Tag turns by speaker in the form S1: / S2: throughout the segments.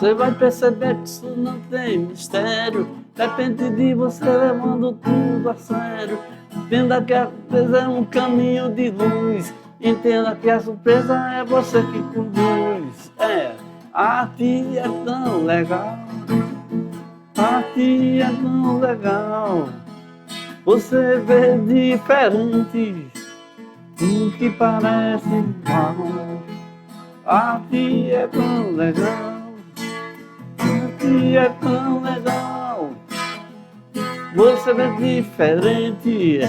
S1: Você vai perceber que isso não tem mistério. Depende de você levando tudo a sério. Entenda que a surpresa é um caminho de luz. Entenda que a surpresa é você que conduz. A arte é tão legal. A arte é tão legal. Você vê diferente do que parece igual. A arte é tão legal. A arte é tão legal. Você vê diferente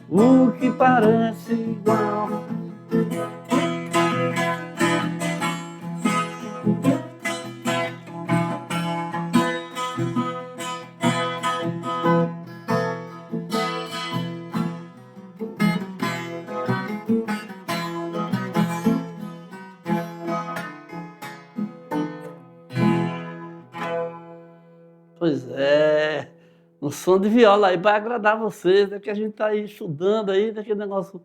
S1: o que parece igual. Pois é, um som de viola aí para agradar vocês, é que a gente tá aí estudando aí, daquele negócio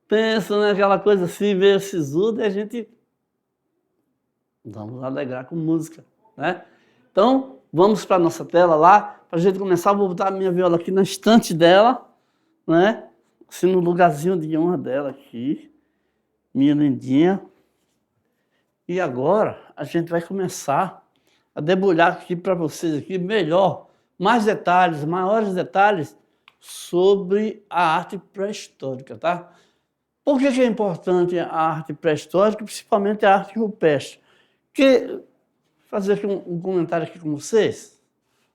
S1: tenso, né? Aquela coisa assim, meio sisuda, e a gente vamos alegrar com música, né? Então, vamos para nossa tela lá, para a gente começar. Vou botar a minha viola aqui na estante dela, né? Assim, no lugarzinho de honra dela aqui, minha lindinha. E agora a gente vai começar a debulhar aqui para vocês aqui melhor, mais detalhes, maiores detalhes sobre a arte pré-histórica, tá? Por que é importante a arte pré-histórica, principalmente a arte rupestre? Que fazer aqui um comentário aqui com vocês.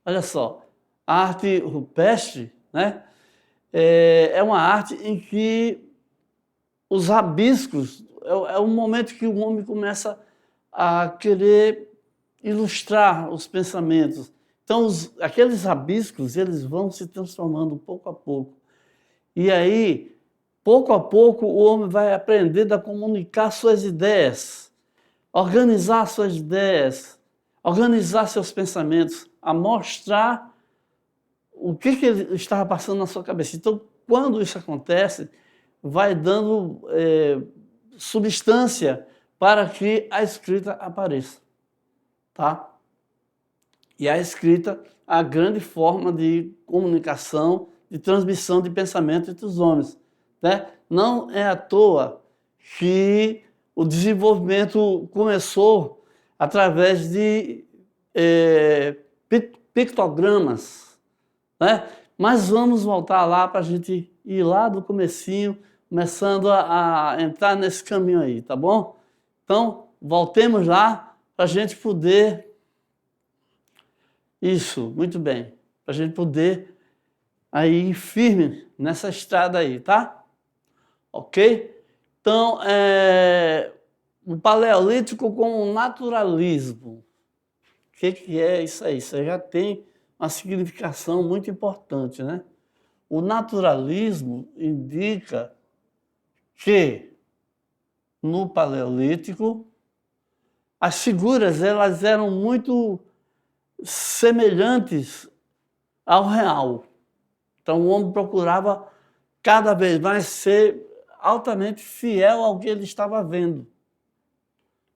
S1: Olha só, a arte rupestre, né, é uma arte em que os rabiscos é um momento que o homem começa a querer ilustrar os pensamentos. Então, aqueles rabiscos, eles vão se transformando pouco a pouco. E aí, pouco a pouco, o homem vai aprender a comunicar suas ideias, organizar suas ideias, organizar seus pensamentos, a mostrar o que ele estava passando na sua cabeça. Então, quando isso acontece, vai dando substância para que a escrita apareça. Tá? E a escrita, a grande forma de comunicação, de transmissão de pensamento entre os homens. Né? Não é à toa que o desenvolvimento começou através de pictogramas. Né? Mas vamos voltar lá para a gente ir lá do comecinho, começando a entrar nesse caminho aí, tá bom? Então, voltemos lá para a gente poder... Isso, muito bem. Para a gente poder aí ir firme nessa estrada aí, tá? Ok? Então, o paleolítico com o naturalismo. O que é isso aí? Isso aí já tem uma significação muito importante, né? O naturalismo indica que no paleolítico as figuras elas eram muito semelhantes ao real. Então o homem procurava cada vez mais ser altamente fiel ao que ele estava vendo.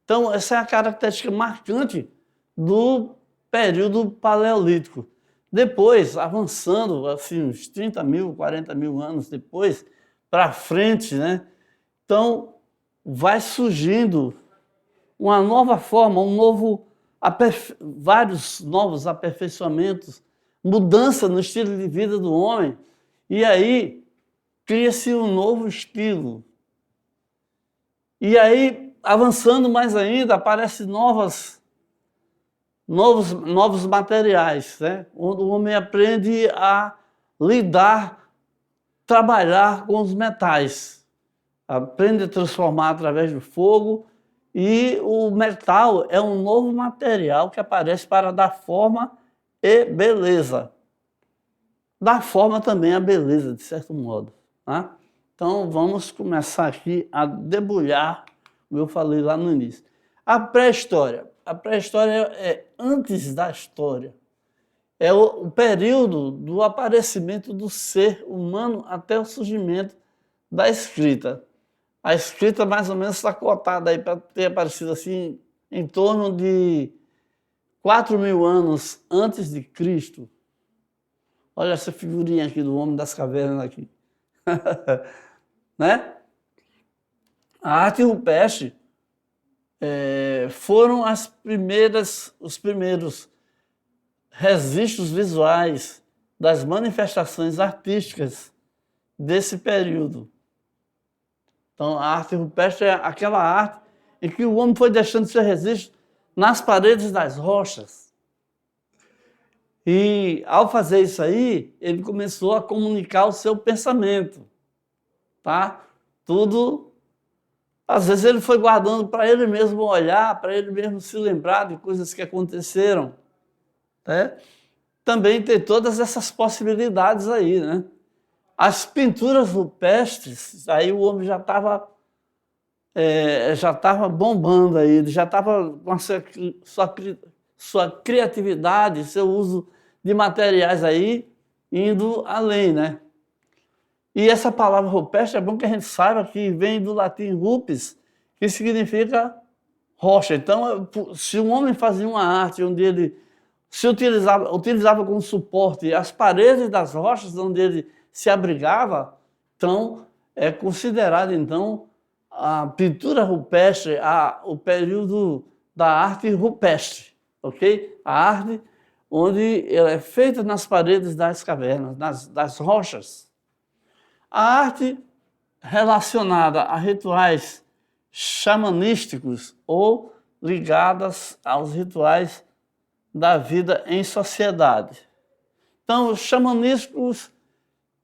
S1: Então essa é a característica marcante do período paleolítico. Depois, avançando assim, uns 30 mil, 40 mil anos depois, para frente, né? Então vai surgindo uma nova forma, vários novos aperfeiçoamentos, mudança no estilo de vida do homem, e aí cria-se um novo estilo. E aí, avançando mais ainda, aparecem novos materiais, né? Onde o homem aprende a lidar, trabalhar com os metais, aprende a transformar através do fogo. E o metal é um novo material que aparece para dar forma e beleza. Dá forma também à beleza, de certo modo. Tá? Então, vamos começar aqui a debulhar, como eu falei lá no início. A pré-história. A pré-história é antes da história. É o período do aparecimento do ser humano até o surgimento da escrita. A escrita mais ou menos está cotada aí para ter aparecido assim em torno de 4.000 anos antes de Cristo. Olha essa figurinha aqui do homem das cavernas aqui. Né? A arte rupestre foram os primeiros registros visuais das manifestações artísticas desse período. Então, a arte rupestre é aquela arte em que o homem foi deixando seu registro nas paredes das rochas. E, ao fazer isso aí, ele começou a comunicar o seu pensamento. Tá? Tudo, às vezes ele foi guardando para ele mesmo olhar, para ele mesmo se lembrar de coisas que aconteceram. Né? Também tem todas essas possibilidades aí, né? As pinturas rupestres, aí o homem já estava bombando aí, ele já estava com a sua criatividade, seu uso de materiais aí, indo além, né? E essa palavra rupestre é bom que a gente saiba que vem do latim rupes, que significa rocha. Então, se um homem fazia uma arte onde ele se utilizava como suporte as paredes das rochas onde ele se abrigava, então é considerado então a pintura rupestre, o período da arte rupestre, ok? A arte onde ela é feita nas paredes das cavernas, das rochas. A arte relacionada a rituais xamanísticos ou ligadas aos rituais da vida em sociedade. Então, os xamanísticos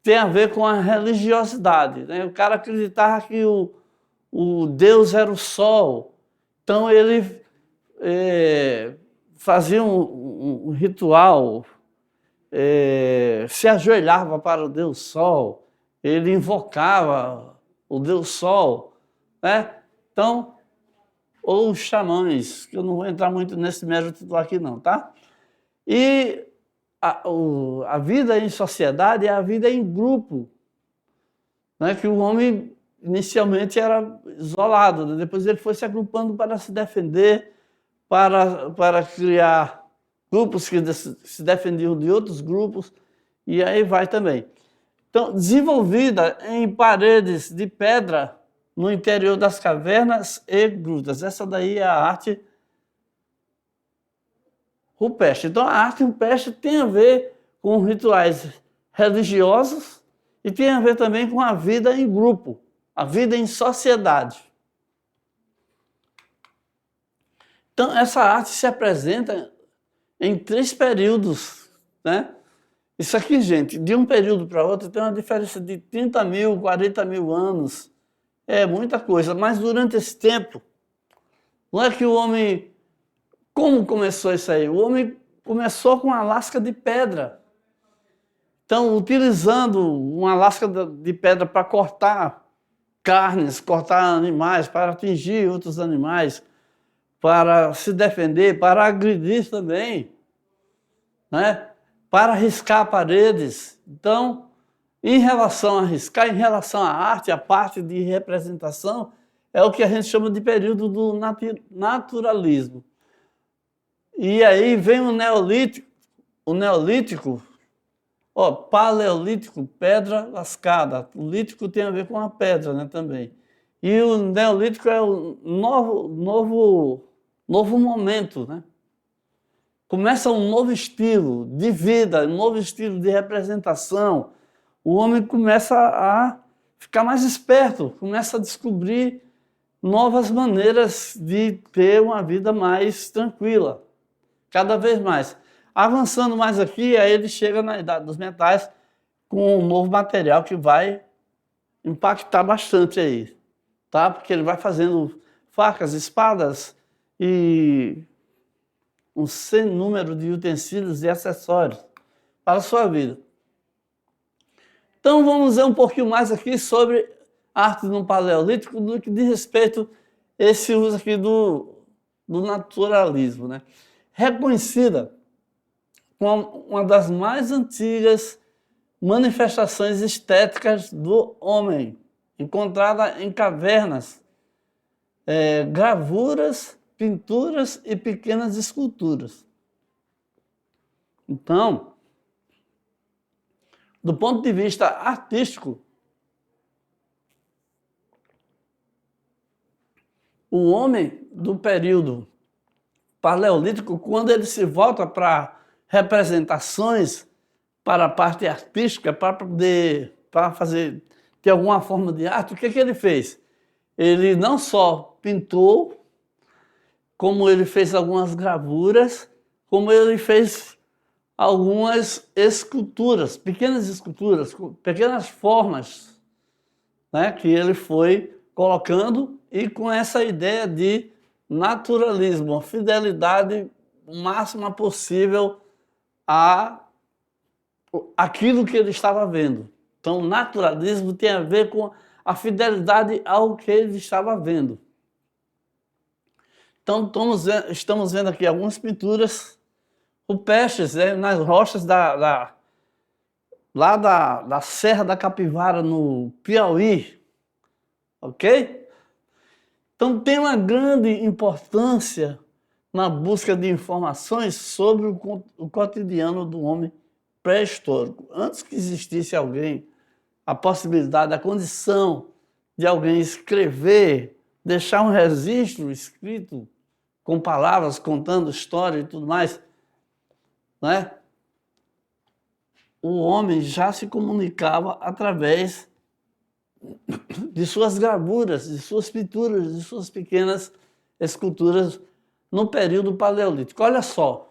S1: têm a ver com a religiosidade, né? O cara acreditava que o Deus era o sol, então ele fazia um ritual, se ajoelhava para o Deus Sol, ele invocava o Deus Sol, né? Então, ou os xamãs, que eu não vou entrar muito nesse mérito aqui não, tá? E a vida em sociedade é a vida em grupo, né? Que o homem inicialmente era isolado, né? Depois ele foi se agrupando para se defender, para criar grupos que se defendiam de outros grupos, e aí vai também. Então, desenvolvida em paredes de pedra no interior das cavernas e grutas. Essa daí é a arte rupestre. Então, a arte rupestre tem a ver com rituais religiosos e tem a ver também com a vida em grupo, a vida em sociedade. Então, essa arte se apresenta em 3 períodos, né? Isso aqui, gente, de um período para outro tem uma diferença de 30.000, 40.000 anos. É muita coisa, mas durante esse tempo, não é que o homem... Como começou isso aí? O homem começou com uma lasca de pedra. Então, utilizando uma lasca de pedra para cortar carnes, cortar animais, para atingir outros animais, para se defender, para agredir também, né? Para riscar paredes. Então, em relação a riscar, em relação à arte, a parte de representação, é o que a gente chama de período do naturalismo. E aí vem o neolítico, paleolítico, pedra lascada. O lítico tem a ver com a pedra, né, também. E o neolítico é o novo momento, né? Começa um novo estilo de vida, um novo estilo de representação. O homem começa a ficar mais esperto, começa a descobrir novas maneiras de ter uma vida mais tranquila, cada vez mais. Avançando mais aqui, aí ele chega na idade dos metais com um novo material que vai impactar bastante aí, tá? Porque ele vai fazendo facas, espadas e um sem número de utensílios e acessórios para a sua vida. Então vamos ver um pouquinho mais aqui sobre arte no Paleolítico, no que diz respeito a esse uso aqui do naturalismo, né? Reconhecida como uma das mais antigas manifestações estéticas do homem, encontrada em cavernas, gravuras, pinturas e pequenas esculturas. Então, do ponto de vista artístico, o homem do período paleolítico, quando ele se volta para representações, para a parte artística, para fazer ter alguma forma de arte, o que ele fez? Ele não só pintou, como ele fez algumas gravuras, como ele fez algumas esculturas, pequenas formas, né, que ele foi colocando, e com essa ideia de naturalismo, a fidelidade máxima possível a aquilo que ele estava vendo. Então, o naturalismo tem a ver com a fidelidade ao que ele estava vendo. Então, estamos vendo aqui algumas pinturas rupestres, né, nas rochas lá da Serra da Capivara, no Piauí, ok? Então, tem uma grande importância na busca de informações sobre o cotidiano do homem pré-histórico. Antes que existisse alguém, a possibilidade, a condição de alguém escrever, deixar um registro escrito com palavras, contando história e tudo mais, né? O homem já se comunicava através de suas gravuras, de suas pinturas, de suas pequenas esculturas no período paleolítico. Olha só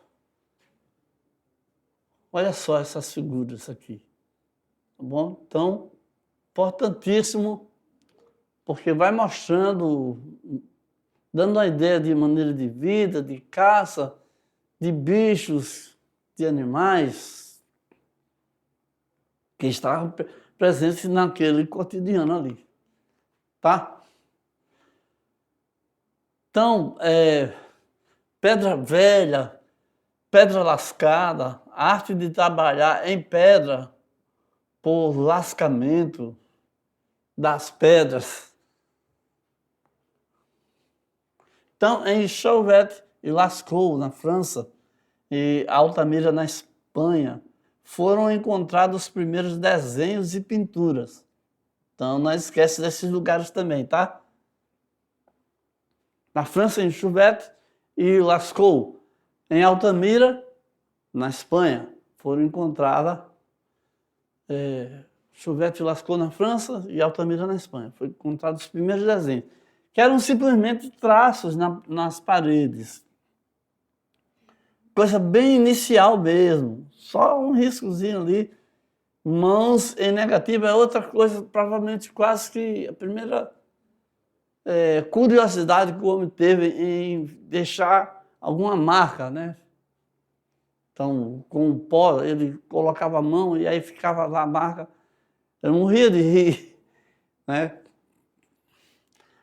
S1: essas figuras aqui, tá bom? Então, importantíssimo, porque vai mostrando, dando uma ideia de maneira de vida, de caça, de bichos, de animais que estavam presentes naquele cotidiano ali, tá? Então, pedra velha, pedra lascada, a arte de trabalhar em pedra por lascamento das pedras. Então, em Chauvet e Lascaux, na França, e Altamira, na Espanha, foram encontrados os primeiros desenhos e pinturas. Então, não esquece desses lugares também, tá? Na França, em Chauvet e Lascaux. Em Altamira, na Espanha, foram encontradas Chauvet e Lascaux na França e Altamira na Espanha. Foram encontrados os primeiros desenhos, que eram simplesmente traços nas paredes. Coisa bem inicial mesmo, só um riscozinho ali. Mãos em negativo é outra coisa, provavelmente quase que a primeira curiosidade que o homem teve em deixar alguma marca, né? Então, com o pó, ele colocava a mão e aí ficava lá a marca. Eu morria de rir, né?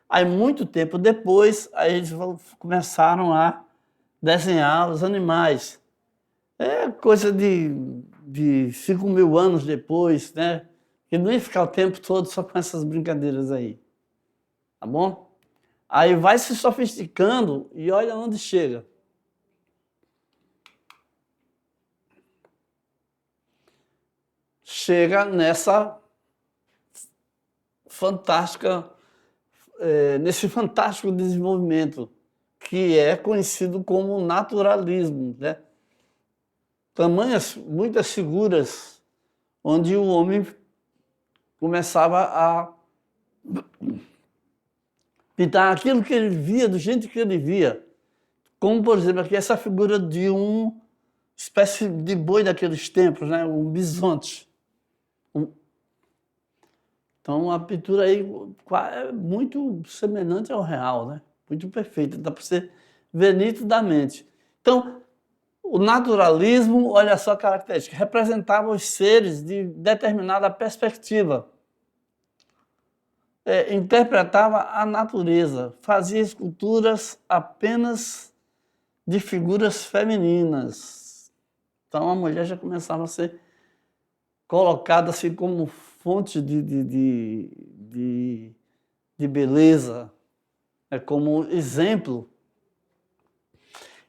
S1: Aí, muito tempo depois, aí eles começaram a desenhar os animais. É coisa de 5.000 anos depois, né? Que não ia ficar o tempo todo só com essas brincadeiras aí, tá bom? Aí vai se sofisticando e olha onde chega. Chega nesse fantástico desenvolvimento que é conhecido como naturalismo, né? Muitas figuras onde o homem começava a pintar aquilo que ele via, do jeito que ele via. Como, por exemplo, aqui essa figura de uma espécie de boi daqueles tempos, né? Um bisonte. Então, a pintura aí é muito semelhante ao real, né? Muito perfeita, dá para você ver nitidamente. Então, o naturalismo, olha só a característica, representava os seres de determinada perspectiva. Interpretava a natureza, fazia esculturas apenas de figuras femininas. Então, a mulher já começava a ser colocada assim como fonte de beleza, como exemplo.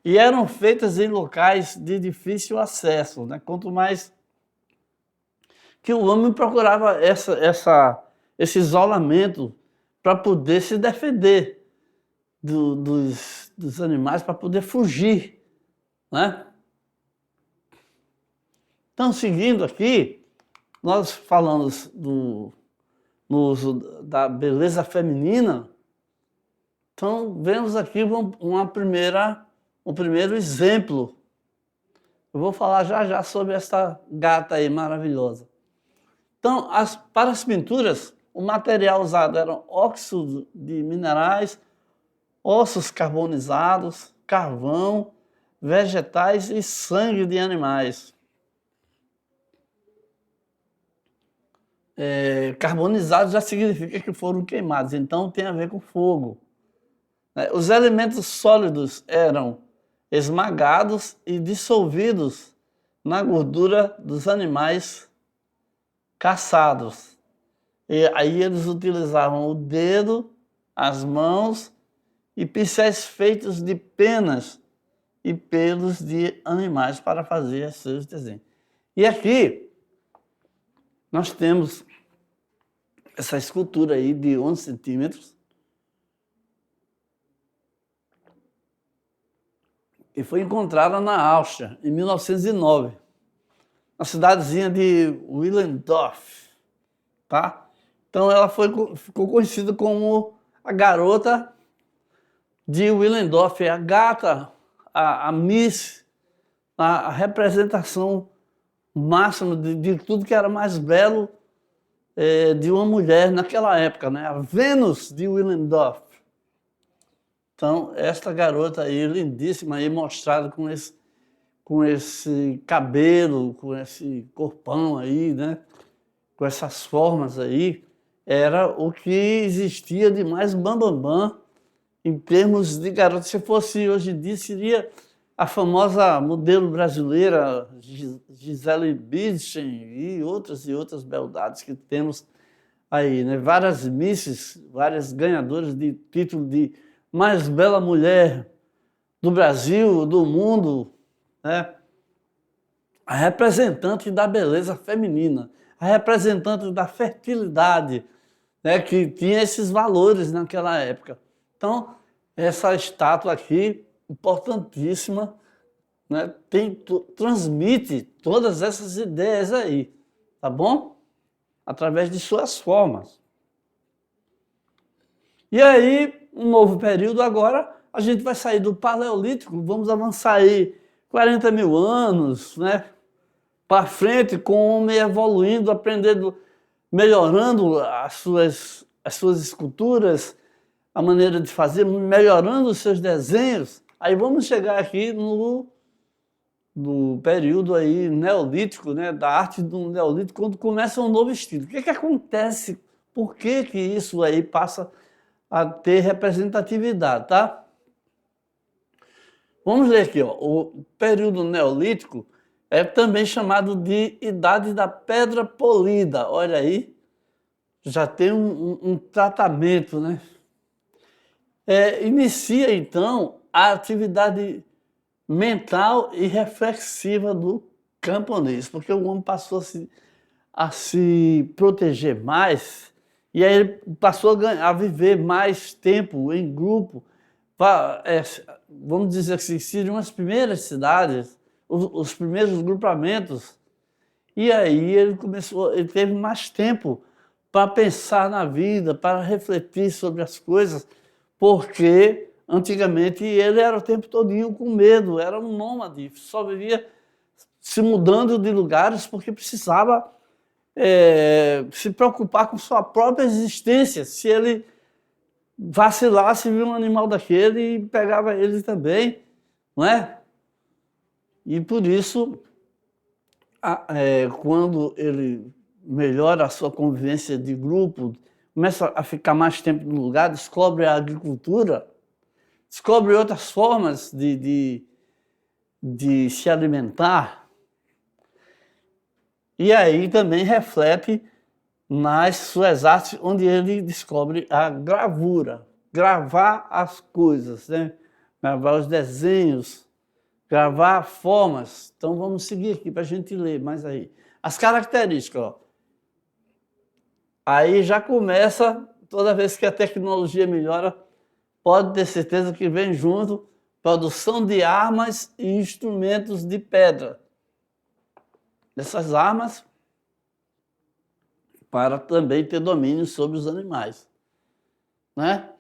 S1: e eram feitas em locais de difícil acesso, né? Quanto mais que o homem procurava esse isolamento para poder se defender dos animais, para poder fugir, né? Então, seguindo aqui, nós falamos no uso da beleza feminina. Então, vemos aqui um primeiro exemplo. Eu vou falar já sobre essa gata aí maravilhosa. Então, para as pinturas, o material usado era óxido de minerais, ossos carbonizados, carvão, vegetais e sangue de animais. Carbonizados já significa que foram queimados, então tem a ver com fogo. Os elementos sólidos eram esmagados e dissolvidos na gordura dos animais caçados. E aí eles utilizavam o dedo, as mãos e pincéis feitos de penas e pelos de animais para fazer seus desenhos. E aqui nós temos essa escultura aí de 11 centímetros, e foi encontrada na Áustria, em 1909, na cidadezinha de Willendorf, tá? Então ela ficou conhecida como a garota de Willendorf, a gata, a Miss, a representação máxima de tudo que era mais belo de uma mulher naquela época, né? A Vênus de Willendorf. Então, esta garota aí, lindíssima, aí, mostrada com esse cabelo, com esse corpão aí, né? Com essas formas aí, era o que existia de mais bambambam em termos de garota. Se fosse hoje em dia, seria a famosa modelo brasileira Gisele Bündchen e outras beldades que temos aí, né? Várias misses, várias ganhadoras de título de mais bela mulher do Brasil, do mundo, né? A representante da beleza feminina, a representante da fertilidade, né? Que tinha esses valores naquela época. Então, essa estátua aqui, importantíssima, né? Transmite todas essas ideias aí, tá bom? Através de suas formas. E aí, um novo período agora, a gente vai sair do Paleolítico, vamos avançar aí 40 mil anos, né? Para frente, com o homem evoluindo, aprendendo, melhorando as suas esculturas, a maneira de fazer, melhorando os seus desenhos. Aí vamos chegar aqui no período aí neolítico, né? Da arte do neolítico, quando começa um novo estilo. O que acontece? Por que isso aí passa a ter representatividade, tá? Vamos ler aqui, ó. O período neolítico é também chamado de Idade da Pedra Polida. Olha aí, já tem um tratamento, né? Inicia, então, a atividade mental e reflexiva do camponês, porque o homem passou a se proteger mais, e aí ele passou a viver mais tempo em grupo. Vamos dizer assim, seriam as primeiras cidades, os primeiros grupamentos, e aí ele teve mais tempo para pensar na vida, para refletir sobre as coisas, porque antigamente ele era o tempo todinho com medo, era um nômade, só vivia se mudando de lugares porque precisava se preocupar com sua própria existência. Se ele vacilasse, via um animal daquele e pegava ele também, não é? E por isso, quando ele melhora a sua convivência de grupo, começa a ficar mais tempo no lugar, descobre a agricultura, descobre outras formas de se alimentar, e aí também reflete nas suas artes, onde ele descobre a gravura, gravar as coisas, né? Gravar os desenhos, gravar formas. Então vamos seguir aqui para a gente ler mais aí. As características, ó. Aí já começa, toda vez que a tecnologia melhora, pode ter certeza que vem junto produção de armas e instrumentos de pedra. Essas armas para também ter domínio sobre os animais, né?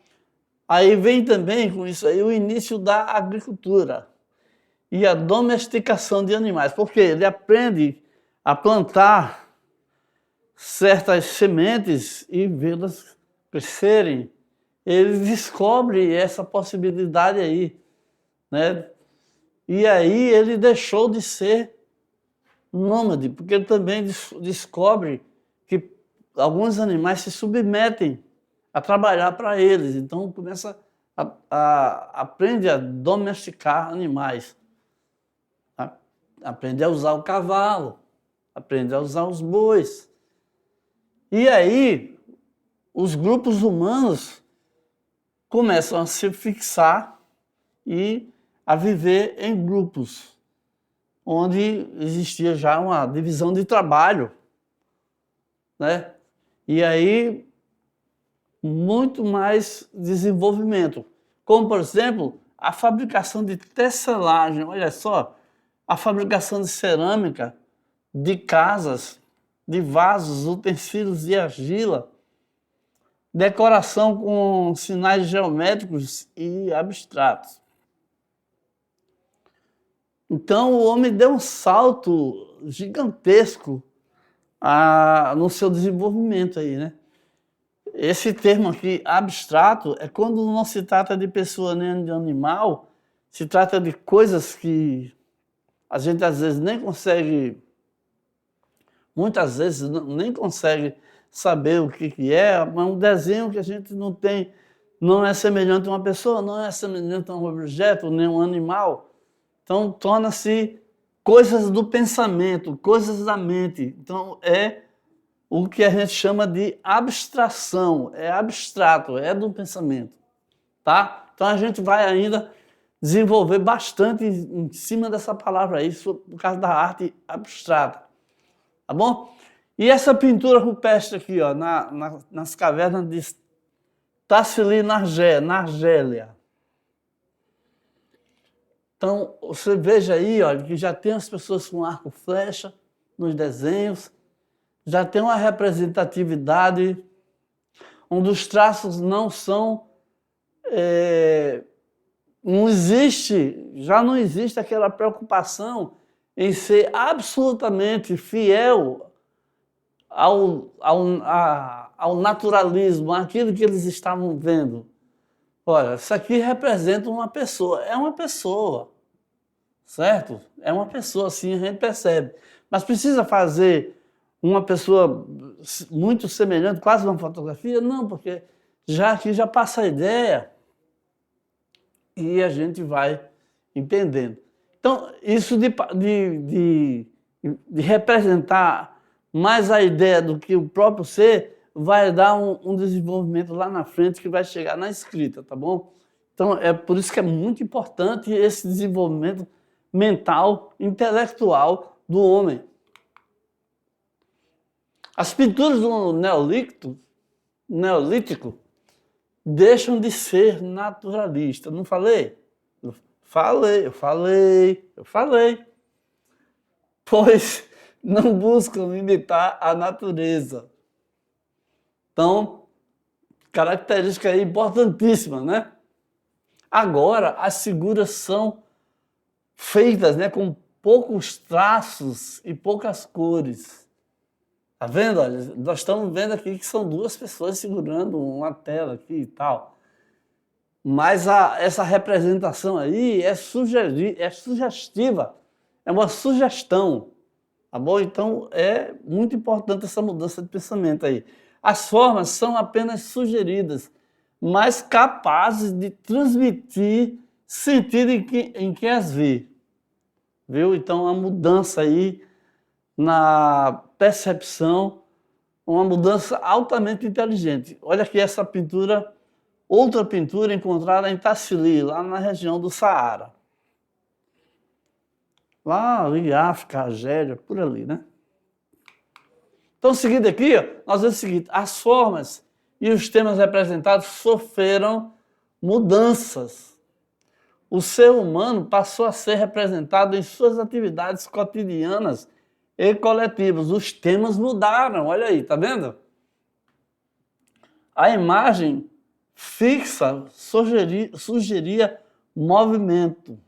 S1: Aí vem também com isso aí o início da agricultura e a domesticação de animais, porque ele aprende a plantar certas sementes e vê-las crescerem. Ele descobre essa possibilidade aí, né? E aí ele deixou de ser nômade, porque ele também descobre que alguns animais se submetem a trabalhar para eles. Então começa aprende a domesticar animais, tá? Aprende a usar o cavalo, aprende a usar os bois. E aí os grupos humanos começam a se fixar e a viver em grupos, onde existia já uma divisão de trabalho, né? E aí muito mais desenvolvimento, como por exemplo a fabricação de tecelagem. Olha só, a fabricação de cerâmica, de casas, de vasos, utensílios de argila, decoração com sinais geométricos e abstratos. Então o homem deu um salto gigantesco no seu desenvolvimento aí, né? Esse termo aqui, abstrato, é quando não se trata de pessoa nem de animal, se trata de coisas que a gente às vezes nem consegue, muitas vezes nem consegue saber o que é, mas um desenho que a gente não tem, não é semelhante a uma pessoa, não é semelhante a um objeto, nem um animal. Então torna-se coisas do pensamento, coisas da mente. Então é o que a gente chama de abstração, é abstrato, é do pensamento, tá? Então a gente vai ainda desenvolver bastante em cima dessa palavra aí, por causa da arte abstrata, tá bom? E essa pintura rupestre aqui, ó, nas cavernas de Tassili na Argélia. Então você veja aí, ó, que já tem as pessoas com arco e flecha nos desenhos, já tem uma representatividade, onde os traços não são, já não existe aquela preocupação em ser absolutamente fiel ao naturalismo, àquilo que eles estavam vendo. Olha, isso aqui representa uma pessoa, é uma pessoa, certo? É uma pessoa, assim a gente percebe. Mas precisa fazer uma pessoa muito semelhante, quase uma fotografia? Não, porque aqui já passa a ideia e a gente vai entendendo. Então, isso de representar mais a ideia do que o próprio ser vai dar um desenvolvimento lá na frente que vai chegar na escrita, tá bom? Então, é por isso que é muito importante esse desenvolvimento mental, intelectual do homem. As pinturas do Neolítico deixam de ser naturalistas. Não falei? Eu falei. Pois não buscam imitar a natureza. Então, característica aí importantíssima, né? Agora, as figuras são feitas, né, com poucos traços e poucas cores. Tá vendo? Olha, nós estamos vendo aqui que são duas pessoas segurando uma tela aqui e tal. Mas essa representação aí é sugestiva, é uma sugestão, tá bom? Então é muito importante essa mudança de pensamento aí. As formas são apenas sugeridas, mas capazes de transmitir sentido em quem as vê. Viu? Então a mudança aí na percepção, uma mudança altamente inteligente. Olha aqui essa pintura, outra pintura encontrada em Tassili, lá na região do Saara. lá em África, Argélia, por ali, né? Então, seguindo aqui, ó, nós vemos o seguinte: as formas e os temas representados sofreram mudanças. O ser humano passou a ser representado em suas atividades cotidianas e coletivas. Os temas mudaram, olha aí, tá vendo? A imagem fixa sugeria movimento.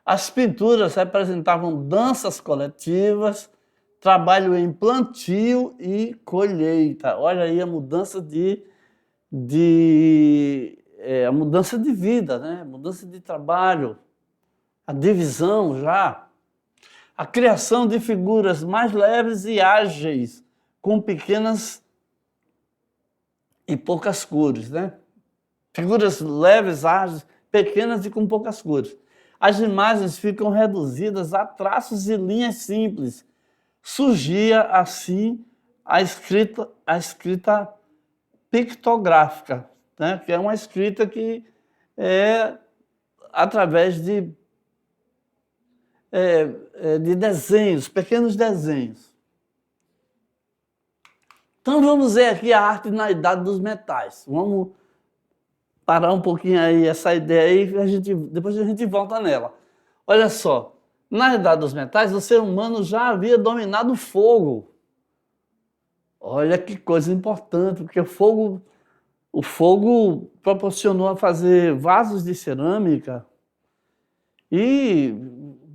S1: As pinturas representavam danças coletivas, trabalho em plantio e colheita. Olha aí a mudança a mudança de vida, né? Mudança de trabalho, a divisão já, a criação de figuras mais leves e ágeis, com pequenas e poucas cores, né? Figuras leves, ágeis, pequenas e com poucas cores. As imagens ficam reduzidas a traços e linhas simples. Surgia assim a escrita pictográfica, né? Que é uma escrita que é através de desenhos, pequenos desenhos. Então vamos ver aqui a arte na Idade dos Metais. Vamos parar um pouquinho aí essa ideia aí, depois a gente volta nela. Olha só, na Idade dos Metais o ser humano já havia dominado o fogo. Olha que coisa importante, porque o fogo proporcionou a fazer vasos de cerâmica e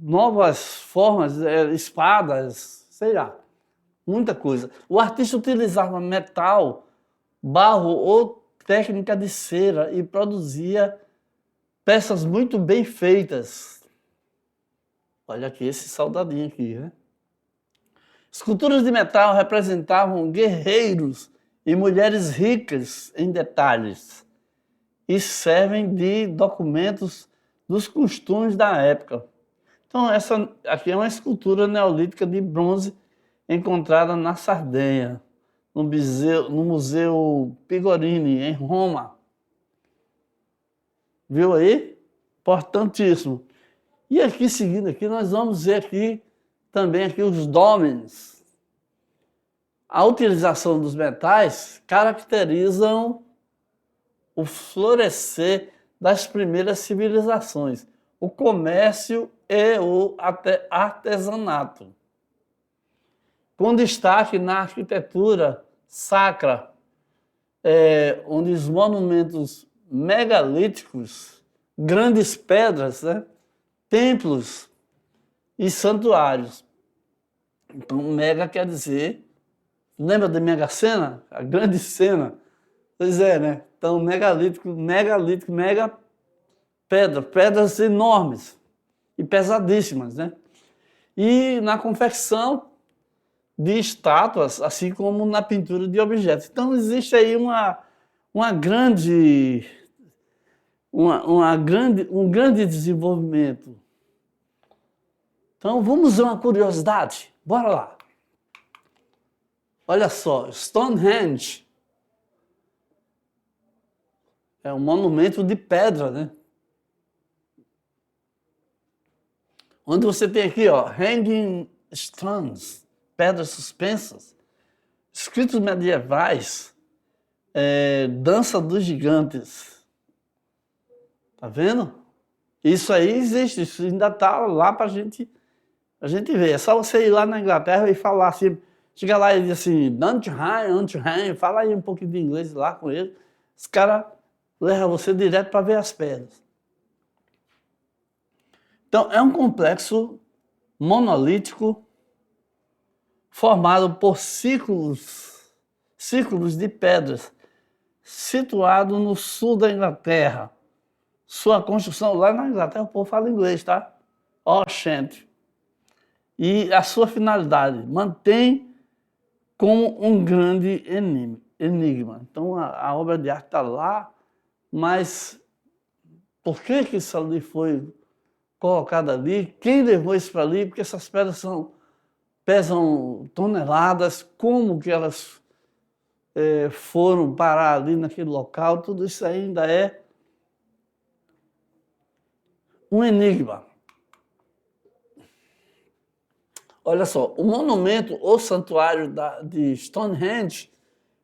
S1: novas formas, espadas, sei lá, muita coisa. O artista utilizava metal, barro ou técnica de cera e produzia peças muito bem feitas. Olha aqui esse soldadinho aqui, né? Esculturas de metal representavam guerreiros e mulheres ricas em detalhes e servem de documentos dos costumes da época. Então, essa aqui é uma escultura neolítica de bronze encontrada na Sardenha, no Museu Pigorini, em Roma. Viu aí? Importantíssimo. E aqui, seguindo aqui, nós vamos ver aqui também aqui os dólmens. A utilização dos metais caracterizam o florescer das primeiras civilizações, o comércio e o artesanato, com destaque na arquitetura sacra, onde os monumentos megalíticos, grandes pedras, né, templos e santuários. Então, mega quer dizer, lembra da Mega Sena? A grande cena. Pois é, né? Então, megalítico, mega pedras enormes e pesadíssimas, né? E na confecção de estátuas, assim como na pintura de objetos. Então, existe aí um grande desenvolvimento. Então, vamos ver uma curiosidade? Bora lá. Olha só, Stonehenge é um monumento de pedra, né? Onde você tem aqui, ó, hanging stones, pedras suspensas, escritos medievais, dança dos gigantes. Tá vendo? Isso aí existe, isso ainda está lá para a gente ver. É só você ir lá na Inglaterra e falar assim, chega lá e diz assim, Dungeon, fala aí um pouquinho de inglês lá com ele, os caras levam você direto para ver as pedras. Então, é um complexo monolítico formado por círculos de pedras, situado no sul da Inglaterra. Sua construção, lá na Inglaterra o povo fala inglês, tá? Ancient. E a sua finalidade, mantém como um grande enigma. Então, a obra de arte está lá, mas por que isso ali foi colocado ali? Quem levou isso para ali? Porque essas pedras pesam toneladas, como que elas foram parar ali naquele local? Tudo isso ainda é um enigma. Olha só, o monumento ou santuário de Stonehenge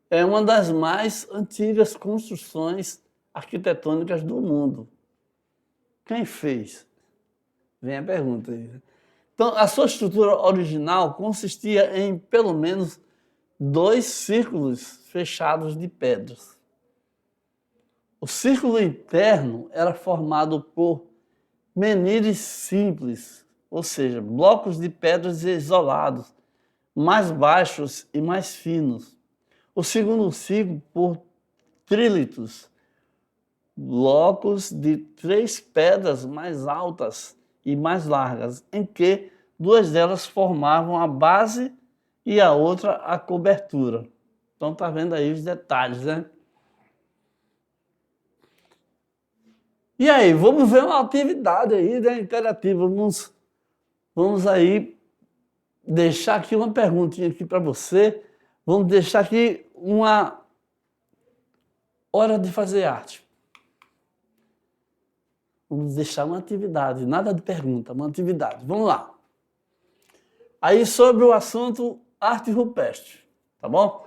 S1: é uma das mais antigas construções arquitetônicas do mundo. Quem fez? Vem a pergunta aí. Então, a sua estrutura original consistia em, pelo menos, 2 círculos fechados de pedras. O círculo interno era formado por menires simples, ou seja, blocos de pedras isolados, mais baixos e mais finos. O segundo círculo por trílitos, blocos de 3 pedras mais altas e mais largas, em que 2 delas formavam a base e a outra a cobertura. Então tá vendo aí os detalhes, né? E aí, vamos ver uma atividade aí, né, interativa. Vamos aí deixar aqui uma perguntinha aqui para você. Vamos deixar aqui uma hora de fazer arte. Vamos deixar uma atividade, nada de pergunta, uma atividade. Vamos lá. Aí sobre o assunto arte rupestre, tá bom?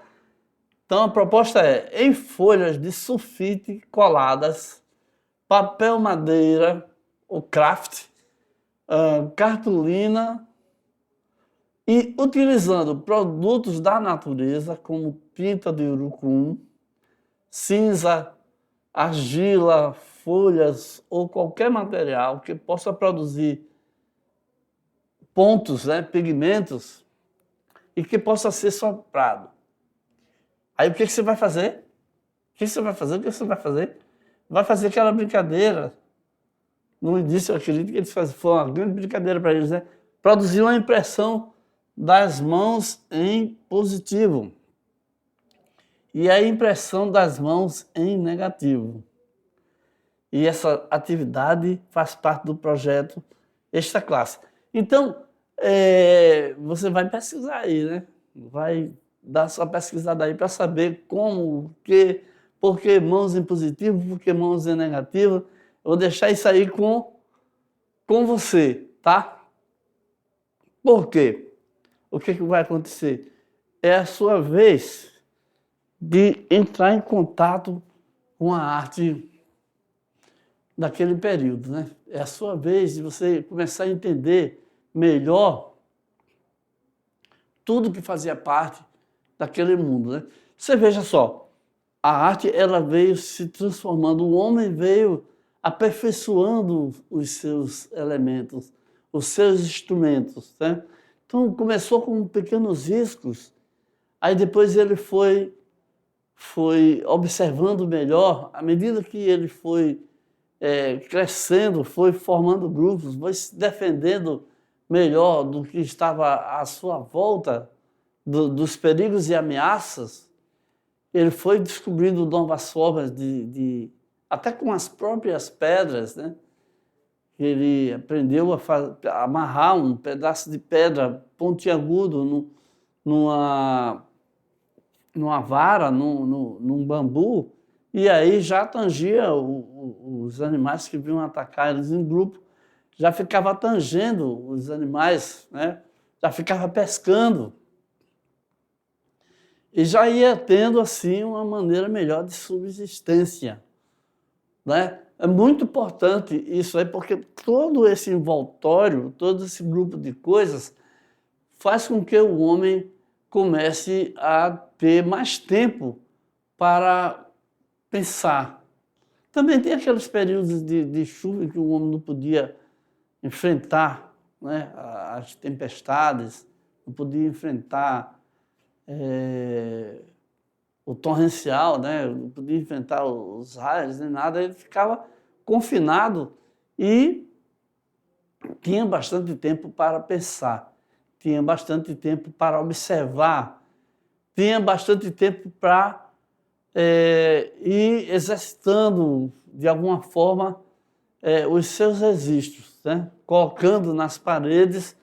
S1: Então a proposta é, em folhas de sulfite coladas, papel madeira, ou craft, cartolina e utilizando produtos da natureza como tinta de urucum, cinza, argila, folhas ou qualquer material que possa produzir pontos, né, pigmentos e que possa ser soprado. Aí o que você vai fazer? O que você vai fazer? O que você vai fazer? Vai fazer aquela brincadeira. No início eu acredito que eles foi uma grande brincadeira para eles, né? Produzir uma impressão das mãos em positivo e a impressão das mãos em negativo. E essa atividade faz parte do projeto Extra Classe. Então, você vai pesquisar aí, né? Vai dar sua pesquisada aí para saber como, por que mãos em positivo, por que mãos em negativo. Eu vou deixar isso aí com você, tá? Por quê? O que vai acontecer? É a sua vez de entrar em contato com a arte daquele período, né? É a sua vez de você começar a entender melhor tudo que fazia parte daquele mundo, né? Você veja só, a arte ela veio se transformando, o homem veio aperfeiçoando os seus elementos, os seus instrumentos, né? Então começou com pequenos riscos, aí depois ele foi observando melhor, à medida que ele foi crescendo, foi formando grupos, foi se defendendo melhor do que estava à sua volta, dos perigos e ameaças, ele foi descobrindo novas formas até com as próprias pedras, né? Ele aprendeu a amarrar um pedaço de pedra pontiagudo numa vara, num bambu, e aí já tangia os animais que vinham atacar eles em grupo, já ficava tangendo os animais, né? Já ficava pescando. E já ia tendo, assim, uma maneira melhor de subsistência, né? É muito importante isso aí, porque todo esse envoltório, todo esse grupo de coisas faz com que o homem comece a ter mais tempo para pensar. Também tem aqueles períodos de chuva que o homem não podia enfrentar, né, as tempestades, não podia enfrentar o torrencial, né, não podia enfrentar os raios, nem nada, ele ficava confinado e tinha bastante tempo para pensar, tinha bastante tempo para observar, tinha bastante tempo para ir exercitando, de alguma forma, os seus registros, né? Colocando nas paredes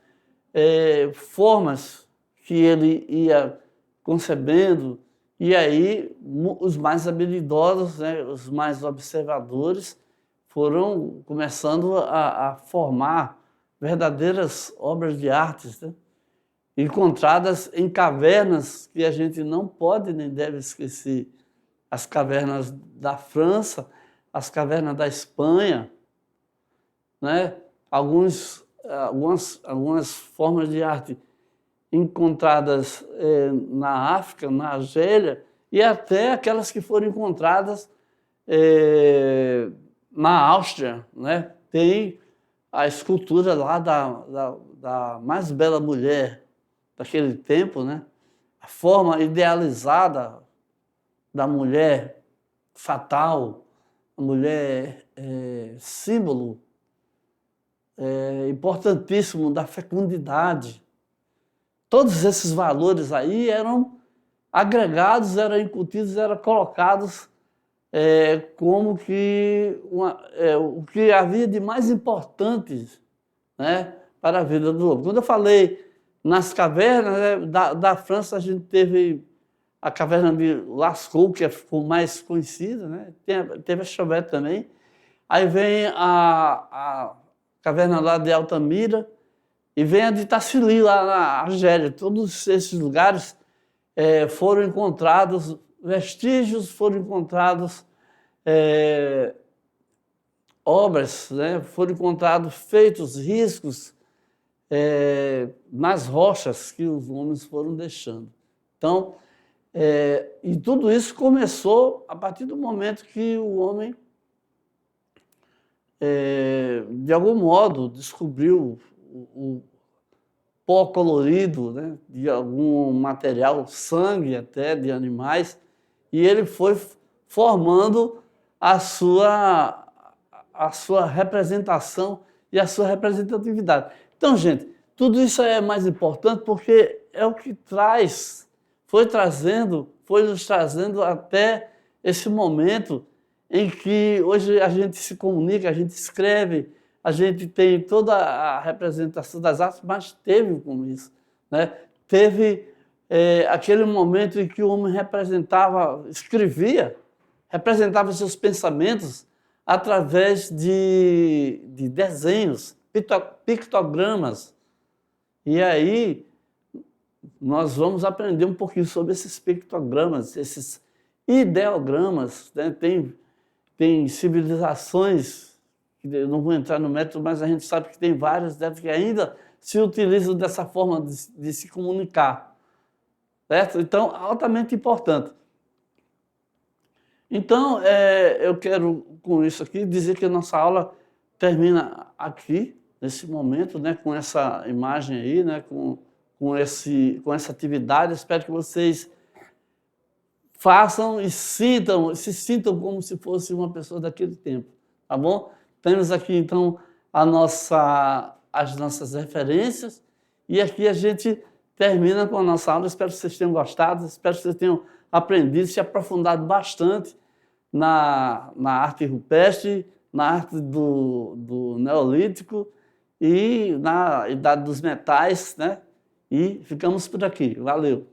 S1: formas que ele ia concebendo, e aí os mais habilidosos, né, os mais observadores, foram começando a formar verdadeiras obras de arte, né? encontradas em cavernas que a gente não pode nem deve esquecer. As cavernas da França, as cavernas da Espanha, né? Algumas formas de arte encontradas na África, na Argélia, e até aquelas que foram encontradas na Áustria, né? Tem a escultura lá da mais bela mulher daquele tempo, né? A forma idealizada da mulher fatal, a mulher símbolo importantíssimo da fecundidade. Todos esses valores aí eram agregados, eram incutidos, eram colocados como que o que havia de mais importante, né, para a vida do homem. Quando eu falei nas cavernas da França, a gente teve a caverna de Lascaux, que ficou mais conhecida, né? Teve a Chauvet também. Aí vem a caverna lá de Altamira e vem a de Tassili, lá na Argélia. Todos esses lugares foram encontrados vestígios, foram encontrados obras, né? Foram encontrados feitos, riscos nas rochas que os homens foram deixando. Então, e tudo isso começou a partir do momento que o homem, de algum modo, descobriu o pó colorido, né, de algum material, sangue até, de animais, e ele foi formando a sua representação e a sua representatividade. Então, gente, tudo isso é mais importante porque é o que foi nos trazendo até esse momento em que hoje a gente se comunica, a gente escreve, a gente tem toda a representação das artes, mas teve como isso, né? Teve aquele momento em que o homem representava seus pensamentos através de desenhos, pictogramas. E aí nós vamos aprender um pouquinho sobre esses pictogramas, esses ideogramas, né? Tem civilizações, que eu não vou entrar no método, mas a gente sabe que tem várias delas que ainda se utilizam dessa forma de se comunicar, certo? Então, altamente importante. Então, eu quero, com isso aqui, dizer que a nossa aula termina aqui, nesse momento, né, com essa imagem aí, né, com essa atividade. Espero que vocês façam e se sintam como se fosse uma pessoa daquele tempo, tá bom? Temos aqui, então, as nossas referências, e aqui a gente termina com a nossa aula. Espero que vocês tenham gostado, espero que vocês tenham aprendido, se aprofundado bastante na arte rupestre, na arte do Neolítico e na Idade dos Metais, né? E ficamos por aqui. Valeu!